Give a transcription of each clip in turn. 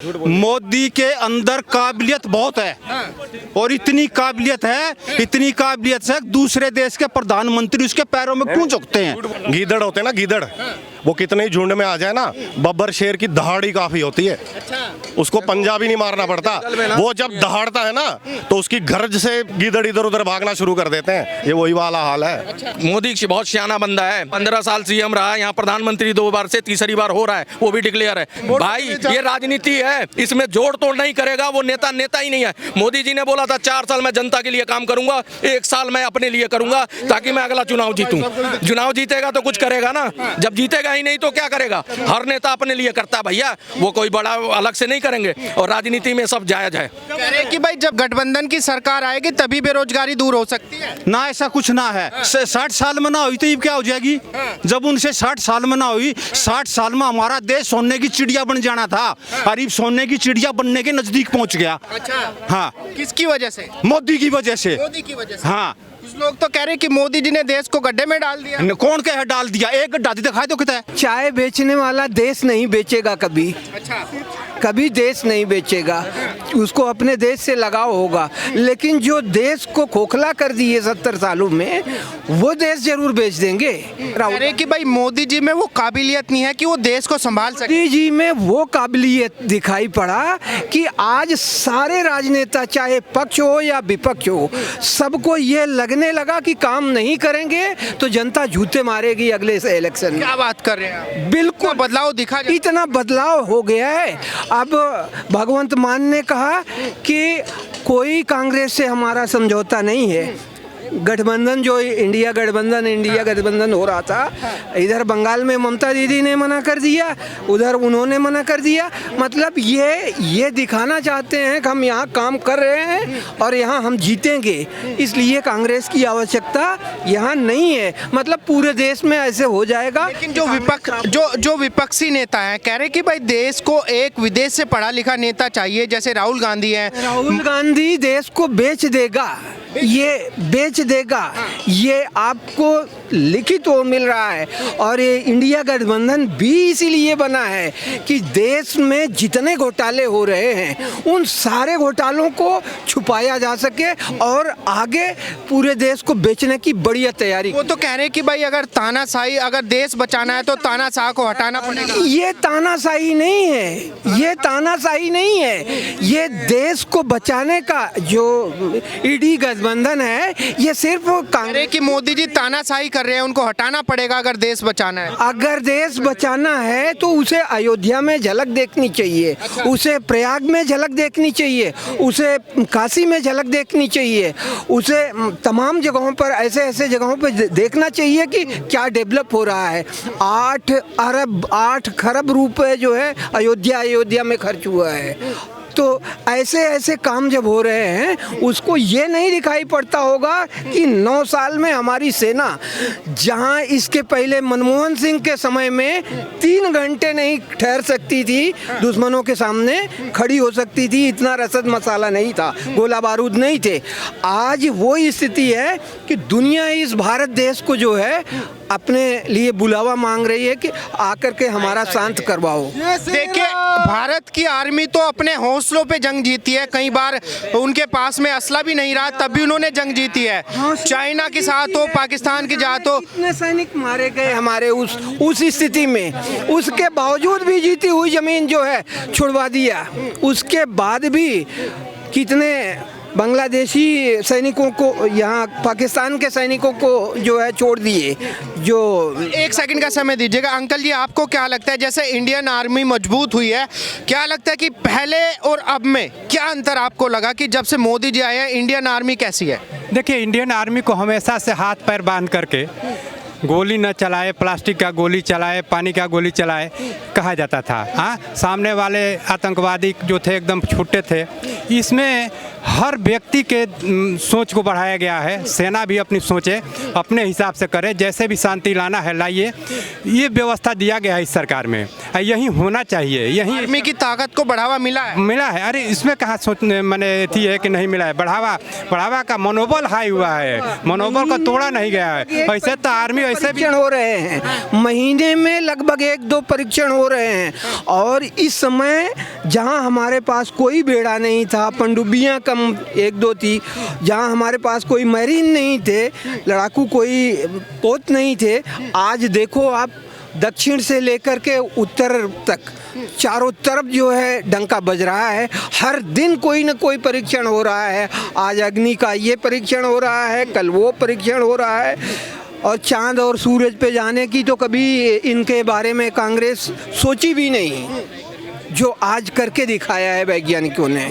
मोदी के अंदर काबिलियत बहुत है और इतनी काबिलियत है दूसरे देश के प्रधानमंत्री उसके पैरों में क्यों झुकते हैं। गीदड़ होते हैं ना, गीदड़ वो कितने ही झुंड में आ जाए ना, बब्बर शेर की दहाड़ी काफी होती है। उसको पंजाबी नहीं मारना पड़ता, वो जब दहाड़ता है ना तो उसकी गरज से गीदड़ इधर उधर भागना शुरू कर देते हैं। ये वही वाला हाल है। मोदी बहुत सियाना बंदा है, 15 साल सीएम रहा है, यहाँ प्रधानमंत्री 2 बार से तीसरी बार हो रहा है, वो भी डिक्लेयर है। भाई ये राजनीति है, इसमें जोड़ तोड़ नहीं करेगा वो नेता ही नहीं है। मोदी जी ने बोला था 4 साल मैं जनता के लिए काम करूंगा, 1 साल मैं अपने लिए करूंगा ताकि मैं अगला चुनाव जीतूं। चुनाव जीतेगा तो कुछ करेगा ना, जब जीतेगा ही नहीं तो क्या करेगा। हर नेता अपने लिए करता है भैया, वो कोई बड़ा अलग से नहीं करेंगे और राजनीति में सब जायज है। कह रहे हैं कि भाई जब गठबंधन की सरकार आएगी तभी बेरोजगारी दूर हो सकती है। ना ऐसा कुछ ना है। 60 साल में ना हुई तो ये क्या हो जाएगी। जब उनसे 60 साल में ना हुई, 60 साल में हमारा देश सोने की चिड़िया बन जाना था, करीब सोने की चिड़िया बनने के नजदीक पहुंच गया। अच्छा, हाँ, किसकी वजह से? मोदी की वजह से। मोदी की वजह से। हाँ, कुछ लोग तो कह रहे हैं कि मोदी जी ने देश को गड्ढे में डाल दिया। कौन कहे डाल दिया? एक गड्ढा दिखाई तो कितना है। चाय बेचने वाला देश नहीं बेचेगा कभी, अच्छा, कभी देश नहीं बेचेगा, उसको अपने देश से लगाव होगा। लेकिन जो देश को खोखला कर दिए 70 सालों में, वो देश जरूर बेच देंगे। कह रहे हैं कि भाई मोदी जी में वो काबिलियत नहीं है कि वो देश को संभाल सके। मोदी जी में वो काबिलियत दिखाई पड़ा कि आज सारे राजनेता, चाहे पक्ष हो या विपक्ष हो, सबको ये लगने लगा कि काम नहीं करेंगे तो जनता जूते मारेगी अगले से इलेक्शन में। क्या बात कर रहे हैं आप? बिल्कुल बदलाव दिखा जाए। इतना बदलाव हो गया है। अब भगवंत मान ने कहा कि कोई कांग्रेस से हमारा समझौता नहीं है। गठबंधन जो इंडिया गठबंधन हो रहा था, इधर बंगाल में ममता दीदी ने मना कर दिया, उधर उन्होंने मना कर दिया। मतलब ये दिखाना चाहते हैं कि हम यहाँ काम कर रहे हैं और यहाँ हम जीतेंगे, इसलिए कांग्रेस की आवश्यकता यहाँ नहीं है। मतलब पूरे देश में ऐसे हो जाएगा। लेकिन जो विपक्षी नेता हैं कह रहे हैं कि भाई देश को एक विदेश से पढ़ा लिखा नेता चाहिए, जैसे राहुल गांधी हैं। राहुल गांधी देश को बेच देगा, ये बेच देगा, ये आपको लिखित तो मिल रहा है। और ये इंडिया गठबंधन भी इसीलिए बना है कि देश में जितने घोटाले हो रहे हैं उन सारे घोटालों को छुपाया जा सके और आगे पूरे देश को बेचने की बढ़िया तैयारी। वो तो कह रहे हैं कि भाई अगर तानाशाही, अगर देश बचाना है तो तानाशाह को हटाना पड़ेगा। ये तानाशाही नहीं है, ये तानाशाही नहीं है, ये देश को बचाने का जो ईडी गठबंधन है, ये सिर्फ कह रहे हैं कि मोदी जी तानाशाही कर रहे हैं, उनको हटाना पड़ेगा अगर देश बचाना है। अगर देश बचाना है तो उसे अयोध्या में झलक देखनी चाहिए, उसे प्रयाग में झलक देखनी चाहिए, उसे काशी में झलक देखनी चाहिए, उसे तमाम जगहों पर ऐसे जगहों पर देखना चाहिए कि क्या डेवलप हो रहा है। 8 खरब रुपए जो है अयोध्या में खर्च हुआ है। तो ऐसे काम जब हो रहे हैं, उसको ये नहीं दिखाई पड़ता होगा कि 9 साल में हमारी सेना, जहां इसके पहले मनमोहन सिंह के समय में 3 घंटे नहीं ठहर सकती थी, दुश्मनों के सामने खड़ी हो सकती थी, इतना रसद मसाला नहीं था, गोला बारूद नहीं थे। आज वो स्थिति है कि दुनिया इस भारत देश को जो है अपने लिए बुलावा मांग रही है कि आकर के हमारा शांत करवाओ। देखिए, भारत की आर्मी तो अपने हौसलों पे जंग जीती है। कई बार उनके पास में असला भी नहीं रहा, तब भी उन्होंने जंग जीती है। चाइना के साथ हो, पाकिस्तान के साथ हो, इतने सैनिक मारे गए हमारे उस स्थिति में, उसके बावजूद भी जीती हुई जमीन जो है छुड़वा दिया। उसके बाद भी कितने बांग्लादेशी सैनिकों को, यहाँ पाकिस्तान के सैनिकों को जो है छोड़ दिए। जो 1 सेकंड का समय दीजिएगा। अंकल जी, आपको क्या लगता है, जैसे इंडियन आर्मी मजबूत हुई है, क्या लगता है कि पहले और अब में क्या अंतर आपको लगा कि जब से मोदी जी आए हैं, इंडियन आर्मी कैसी है? देखिए, इंडियन आर्मी को हमेशा से हाथ पैर बांध करके गोली न चलाए, प्लास्टिक का गोली चलाए, पानी का गोली चलाए कहा जाता था। हाँ, सामने वाले आतंकवादी जो थे एकदम छुट्टे थे। इसमें हर व्यक्ति के सोच को बढ़ाया गया है। सेना भी अपनी सोचे, अपने हिसाब से करे, जैसे भी शांति लाना है लाइए, ये व्यवस्था दिया गया है इस सरकार में। यही होना चाहिए, यही आर्मी की ताकत को बढ़ावा मिला है। अरे इसमें कहाँ सोचने मैंने थी है कि नहीं मिला है। बढ़ावा का मनोबल हाई हुआ है, मनोबल का तोड़ा नहीं गया है। ऐसे तो आर्मी ऐसे भी परीक्षण हो रहे हैं, महीने में लगभग 1-2 परीक्षण हो रहे हैं। और इस समय जहां हमारे पास कोई बेड़ा नहीं था, पनडुब्बियां कम 1-2 थी, जहां हमारे पास कोई मरीन नहीं थे, लड़ाकू कोई पोत नहीं थे, आज देखो आप दक्षिण से लेकर के उत्तर तक चारों तरफ जो है डंका बज रहा है। हर दिन कोई न कोई परीक्षण हो रहा है। आज अग्नि का ये परीक्षण हो रहा है, कल वो परीक्षण हो रहा है। और चांद और सूरज पे जाने की तो कभी इनके बारे में कांग्रेस सोची भी नहीं, जो आज करके दिखाया है वैज्ञानिकों ने,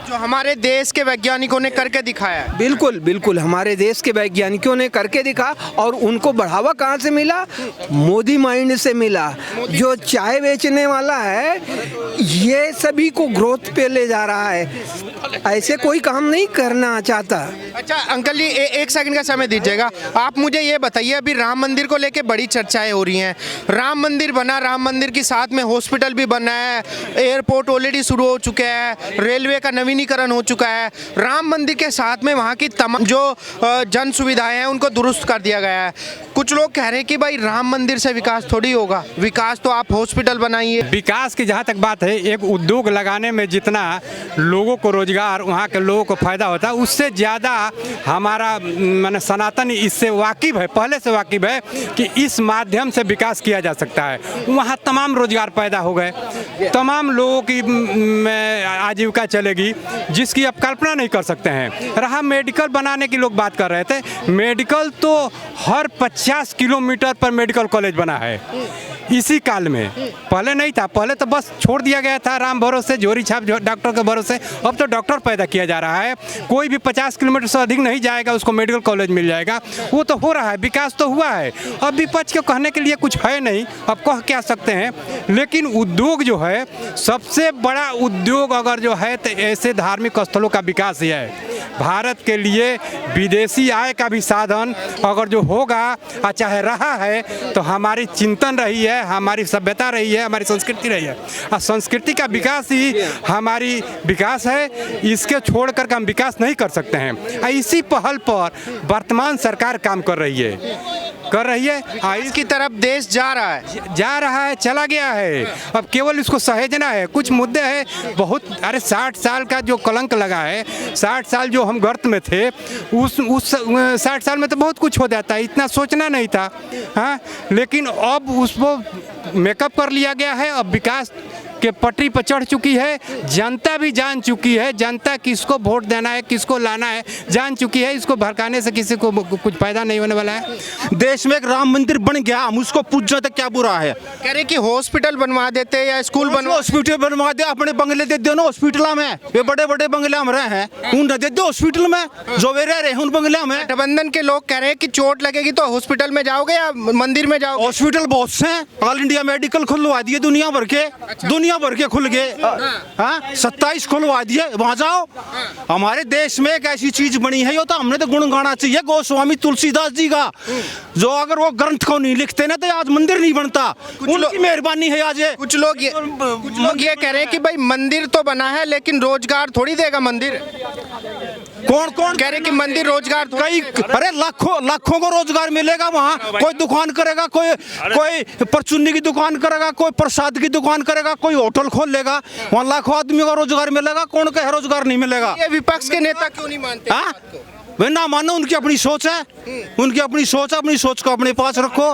जो हमारे देश के वैज्ञानिकों ने करके दिखाया है। बिल्कुल बिल्कुल हमारे देश के वैज्ञानिकों ने करके दिखा। और उनको बढ़ावा कहाँ से मिला? मोदी माइंड से मिला। जो चाय बेचने वाला है ये सभी को ग्रोथ पे ले जा रहा है, ऐसे कोई काम नहीं करना चाहता। अच्छा अंकल जी, एक सेकंड का समय दीजिएगा। आप मुझे ये बताइए, अभी राम मंदिर को लेके बड़ी चर्चाएं हो रही हैं। राम मंदिर बना, राम मंदिर के साथ में हॉस्पिटल भी बना है, एयरपोर्ट ऑलरेडी शुरू हो चुके हैं, रेलवे का नवीनीकरण हो चुका है। राम मंदिर के साथ में वहाँ की तमाम जो जन सुविधाएं हैं उनको दुरुस्त कर दिया गया है। कुछ लोग कह रहे हैं कि भाई राम मंदिर से विकास थोड़ी होगा, विकास तो आप हॉस्पिटल बनाइए। विकास की जहाँ तक बात है, एक उद्योग लगाने में जितना लोगों को रोजगार, वहाँ के लोगों को फायदा होता है, उससे ज़्यादा हमारा माने सनातन इससे वाकिफ है, पहले से वाकिफ है कि इस माध्यम से विकास किया जा सकता है। वहाँ तमाम रोजगार पैदा हो गए, तमाम लोगों की आजीविका चलेगी जिसकी आप कल्पना नहीं कर सकते हैं। रहा मेडिकल बनाने की लोग बात कर रहे थे, मेडिकल तो हर 50 किलोमीटर पर मेडिकल कॉलेज बना है इसी काल में। पहले नहीं था, पहले तो बस छोड़ दिया गया था राम भरोसे, झोरी छाप डॉक्टर के भरोसे। अब तो डॉक्टर पैदा किया जा रहा है, कोई भी 50 किलोमीटर से अधिक नहीं जाएगा उसको मेडिकल कॉलेज मिल जाएगा। वो तो हो रहा है, विकास तो हुआ है। अब विपक्ष को कहने के लिए कुछ है नहीं, अब कह क्या सकते हैं। लेकिन उद्योग जो है, सबसे बड़ा उद्योग अगर जो है तो ऐसे धार्मिक स्थलों का विकास ही है। भारत के लिए विदेशी आय का भी साधन अगर जो होगा, चाहे रहा है, तो हमारी चिंतन रही है, हमारी सभ्यता रही है, हमारी संस्कृति रही है। और संस्कृति का विकास ही हमारी विकास है, इसके छोड़कर हम विकास नहीं कर सकते हैं। इसी पहल पर वर्तमान सरकार काम कर रही है। इसकी तरफ देश जा रहा है, चला गया है। अब केवल इसको सहेजना है। कुछ मुद्दे हैं बहुत, अरे 60 साल का जो कलंक लगा है, 60 साल जो हम गर्त में थे, उस 60 साल में तो बहुत कुछ हो जाता है, इतना सोचना नहीं था। हाँ, लेकिन अब उसको मेकअप कर लिया गया है। अब विकास के पटरी पर चढ़ चुकी है, जनता भी जान चुकी है, जनता किसको वोट देना है, किसको लाना है जान चुकी है। इसको भड़काने से किसी को कुछ फायदा नहीं होने वाला है। देश में एक राम मंदिर बन गया, हम उसको पूछना तो क्या बुरा है? कह रहे कि हॉस्पिटल बनवा देते या स्कूल बनवा, हॉस्पिटल बनवा दे, अपने बंगले दे दो ना हॉस्पिटल में। ये बड़े बड़े बंगले हम रहे हैं, उन दे दो हॉस्पिटल में, जो वे रह रहे हैं उन बंगले में। गठबंधन के लोग कह रहे हैं कि चोट लगेगी तो हॉस्पिटल में जाओगे या मंदिर में जाओगे? हॉस्पिटल बहुत से हैं, ऑल इंडिया मेडिकल खुलवा दिए दुनिया भर के खुल गए। हाँ, 27 खुलवा दिए, वहां जाओ। हमारे देश में एक ऐसी चीज बनी है, ये तो हमने तो गुण गाना चाहिए गोस्वामी तुलसीदास जी का, जो अगर वो ग्रंथ को नहीं लिखते ना तो आज मंदिर नहीं बनता। उनकी मेहरबानी है आज। कुछ लोग ये कह रहे हैं कि भाई मंदिर तो बना है लेकिन रोजगार थोड़ी देगा मंदिर। कौन कौन कह रहे कि मंदिर रोजगार कई, अरे लाखों को रोजगार मिलेगा वहाँ। कोई दुकान करेगा, कोई परचुन्नी की दुकान करेगा, कोई प्रसाद की दुकान करेगा, कोई होटल खोल लेगा, वहाँ लाखों आदमी को रोजगार मिलेगा। कौन कहे रोजगार नहीं मिलेगा? ये विपक्ष के नेता क्यों नहीं मानते? हाँ, वे ना मानो, उनकी अपनी सोच है, उनकी अपनी सोच है, अपनी सोच को अपने पास रखो।